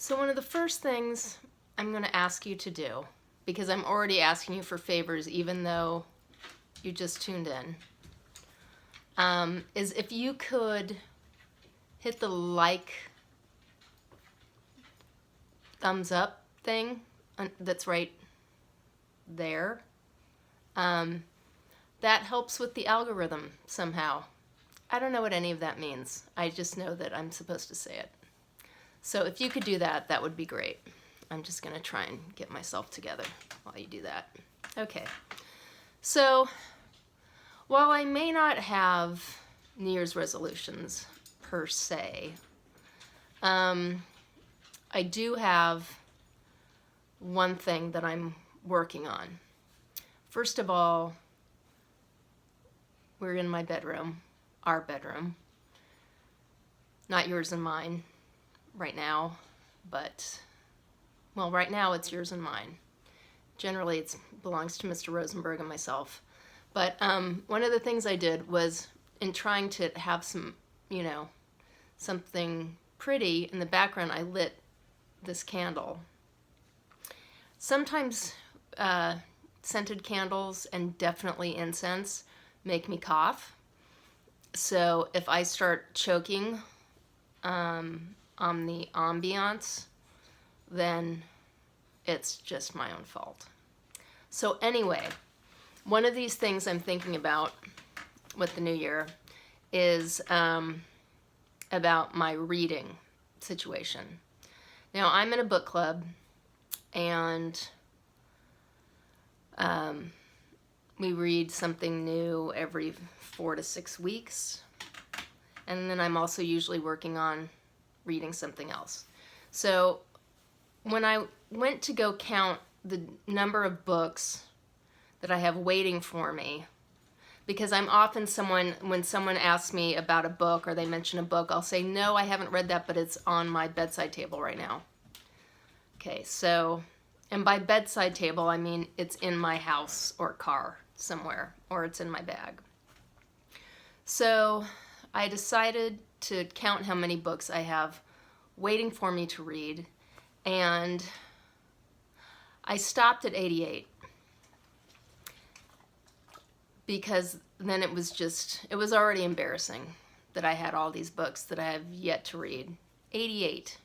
So one of the first things I'm going to ask you to do, because I'm already asking you for favors even though you just tuned in, is if you could hit the like thumbs up thing that's right there. That helps with the algorithm somehow. I don't know what any of that means. I just know that I'm supposed to say it. So if you could do that, that would be great. I'm just going to try and get myself together while you do that. Okay. So while I may not have New Year's resolutions per se, I do have one thing that I'm working on. First of all, we're in my bedroom, our bedroom, not yours and mine right now, but, well, right now it's yours and mine. Generally it belongs to Mr. Rosenberg and myself. But one of the things I did was, in trying to have some, something pretty in the background, I lit this candle. Sometimes scented candles and definitely incense make me cough. So if I start choking on the ambiance, then it's just my own fault. So anyway, one of these things I'm thinking about with the new year is about my reading situation. Now, I'm in a book club, and we read something new every 4 to 6 weeks. And then I'm also usually working on reading something else. So when I went to go count the number of books that I have waiting for me, because I'm often when someone asks me about a book or they mention a book, I'll say, no, I haven't read that, but it's on my bedside table right now. Okay, so, and by bedside table, I mean it's in my house or car somewhere, or it's in my bag. So I decided to count how many books I have waiting for me to read, and I stopped at 88. Because then it was already embarrassing that I had all these books that I have yet to read. 88.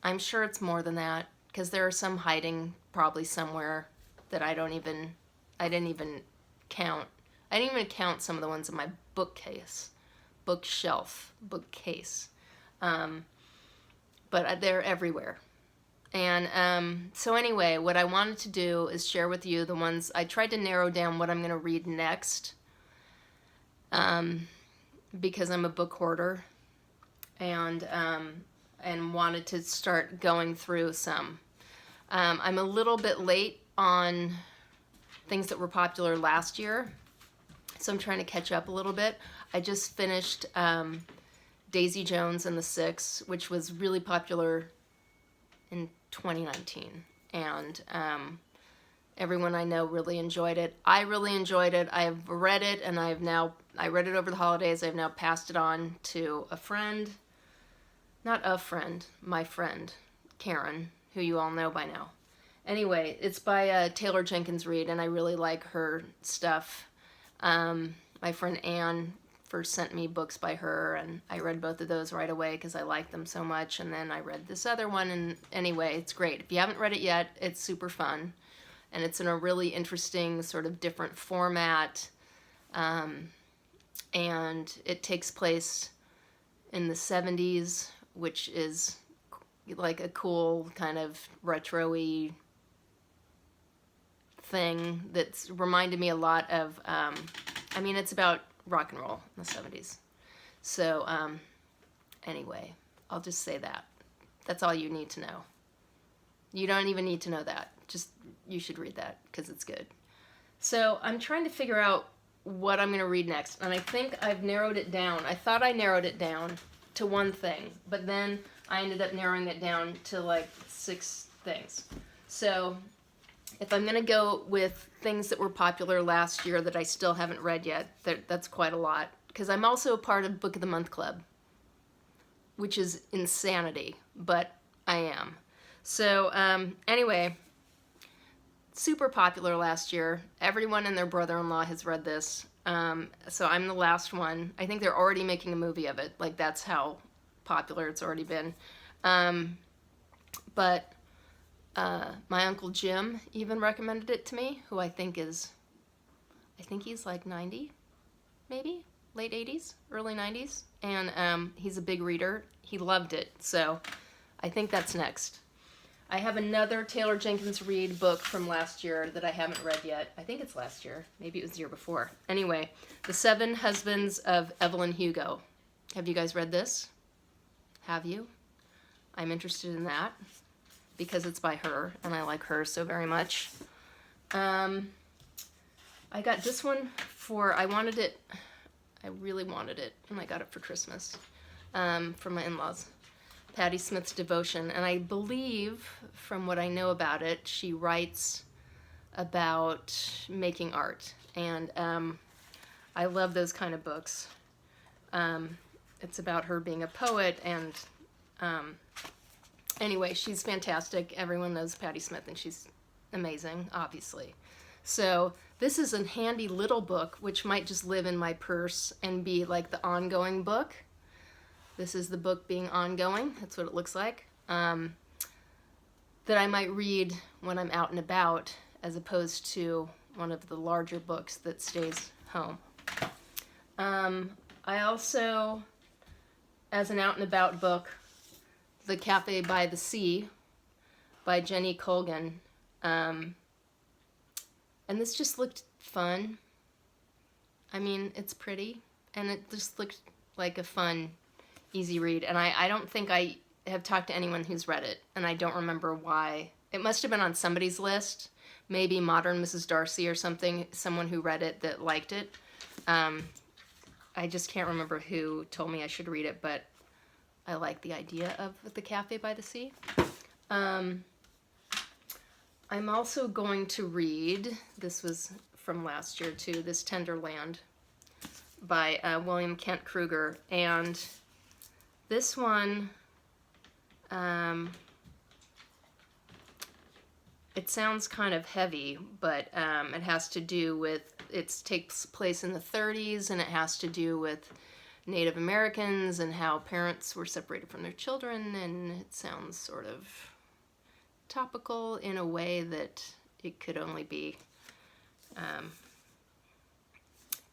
I'm sure it's more than that, because there are some hiding probably somewhere that I didn't even count. I didn't even count some of the ones in my bookcase. But they're everywhere. And so anyway, what I wanted to do is share with you the ones, I tried to narrow down what I'm going to read next, because I'm a book hoarder, and wanted to start going through some. I'm a little bit late on things that were popular last year, so I'm trying to catch up a little bit. I just finished Daisy Jones and the Six, which was really popular in 2019, and everyone I know really enjoyed it. I really enjoyed it. I've read it, and I read it over the holidays. I've now passed it on to a friend, not a friend, my friend, Karen, who you all know by now. Anyway, it's by Taylor Jenkins Reid, and I really like her stuff. My friend Anne first sent me books by her, and I read both of those right away because I liked them so much, and then I read this other one, and anyway, it's great. If you haven't read it yet, it's super fun, and it's in a really interesting sort of different format, and it takes place in the 70s, which is like a cool kind of retro-y thing that's reminded me a lot of, it's about rock and roll in the 70s. So anyway, I'll just say that. That's all you need to know. You don't even need to know that. Just, you should read that because it's good. So I'm trying to figure out what I'm going to read next, and I think I've narrowed it down. I thought I narrowed it down to one thing, but then I ended up narrowing it down to like 6 things. So if I'm going to go with things that were popular last year that I still haven't read yet, that's quite a lot, because I'm also a part of Book of the Month Club, which is insanity, but I am. So anyway, super popular last year. Everyone and their brother-in-law has read this. So I'm the last one. I think they're already making a movie of it. Like, that's how popular it's already been. But my Uncle Jim even recommended it to me, who I think he's like 90, maybe? Late 80s, early 90s. And he's a big reader. He loved it. So I think that's next. I have another Taylor Jenkins Reid book from last year that I haven't read yet. I think it's last year. Maybe it was the year before. Anyway, The Seven Husbands of Evelyn Hugo. Have you guys read this? Have you? I'm interested in that because it's by her, and I like her so very much. I got this one I really wanted it, and I got it for Christmas from my in-laws. Patti Smith's Devotion, and I believe, from what I know about it, she writes about making art, and I love those kind of books. It's about her being a poet, and anyway, she's fantastic. Everyone knows Patti Smith, and she's amazing, obviously. So this is a handy little book, which might just live in my purse and be like the ongoing book. This is the book being ongoing. That's what it looks like. That I might read when I'm out and about, as opposed to one of the larger books that stays home. I also, as an out and about book, The Cafe by the Sea by Jenny Colgan. And this just looked fun. I mean, it's pretty, and it just looked like a fun, easy read. And I don't think I have talked to anyone who's read it, and I don't remember why. It must have been on somebody's list, maybe Modern Mrs. Darcy or something, someone who read it that liked it. I just can't remember who told me I should read it, but I like the idea of The Cafe by the Sea. I'm also going to read, this was from last year too, This Tender Land by William Kent Kruger. And this one, it sounds kind of heavy, but it has to do with, it takes place in the 30s, and it has to do with Native Americans and how parents were separated from their children, and it sounds sort of topical in a way that it could only be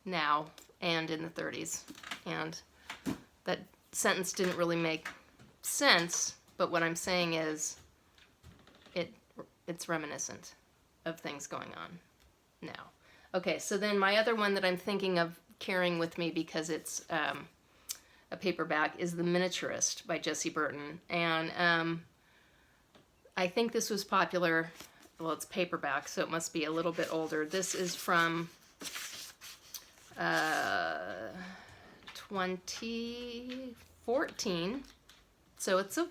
now and in the 30s. And that sentence didn't really make sense, but what I'm saying is it's reminiscent of things going on now. Okay, so then my other one that I'm thinking of carrying with me, because it's a paperback, is The Miniaturist by Jessie Burton. And I think this was popular. Well, it's paperback, so it must be a little bit older. This is from 2014, so it's a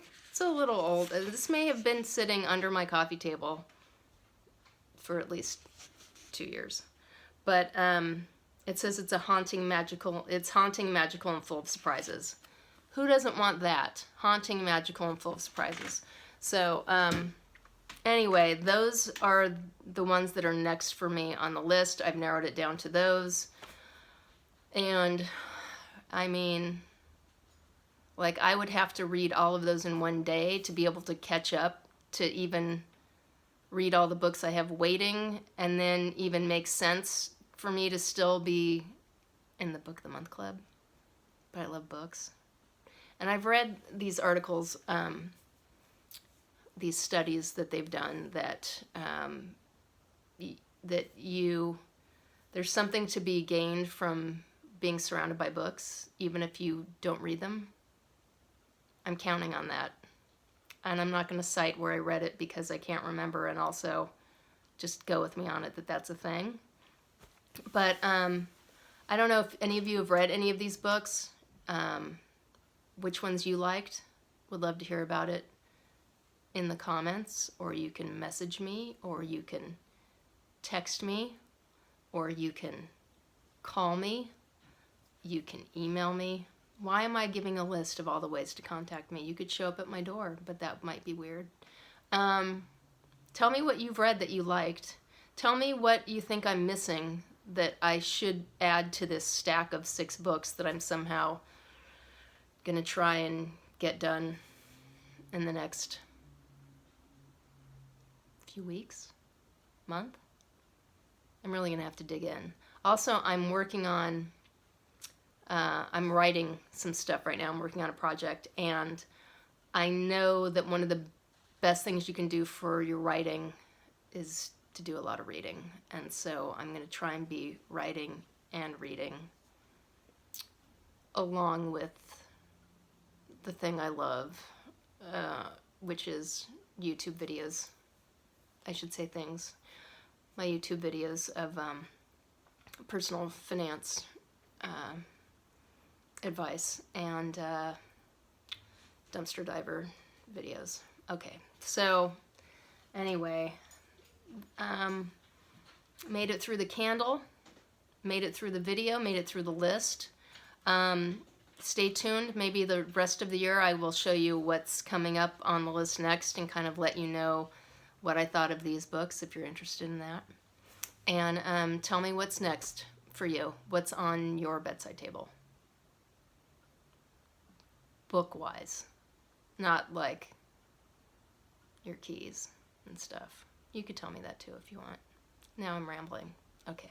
little old. This may have been sitting under my coffee table for at least 2 years, but it says it's haunting, magical, and full of surprises. Who doesn't want that? Haunting, magical, and full of surprises. So anyway, those are the ones that are next for me on the list. I've narrowed it down to those. And I mean, like, I would have to read all of those in one day to be able to catch up, to even read all the books I have waiting, and then even make sense for me to still be in the Book of the Month Club. But I love books. And I've read these articles, these studies that they've done, that there's something to be gained from being surrounded by books, even if you don't read them. I'm counting on that. And I'm not going to cite where I read it because I can't remember, and also just go with me on it that that's a thing. But I don't know if any of you have read any of these books, which ones you liked. Would love to hear about it in the comments, or you can message me, or you can text me, or you can call me, you can email me, Why am I giving a list of all the ways to contact me? You could show up at my door, but that might be weird. Tell me what you've read that you liked. Tell me what you think I'm missing that I should add to this stack of 6 books that I'm somehow going to try and get done in the next few weeks, month. I'm really going to have to dig in. Also, I'm working on, I'm writing some stuff right now. I'm working on a project, and I know that one of the best things you can do for your writing is to do a lot of reading. And so I'm going to try and be writing and reading along with the thing I love, which is YouTube videos. I should say things. My YouTube videos of personal finance advice and dumpster diver videos. Okay, so anyway, made it through the candle, made it through the video, made it through the list. Stay tuned. Maybe the rest of the year I will show you what's coming up on the list next and kind of let you know what I thought of these books if you're interested in that. And tell me what's next for you. What's on your bedside table? Book-wise. Not like your keys and stuff. You could tell me that too if you want. Now I'm rambling. Okay.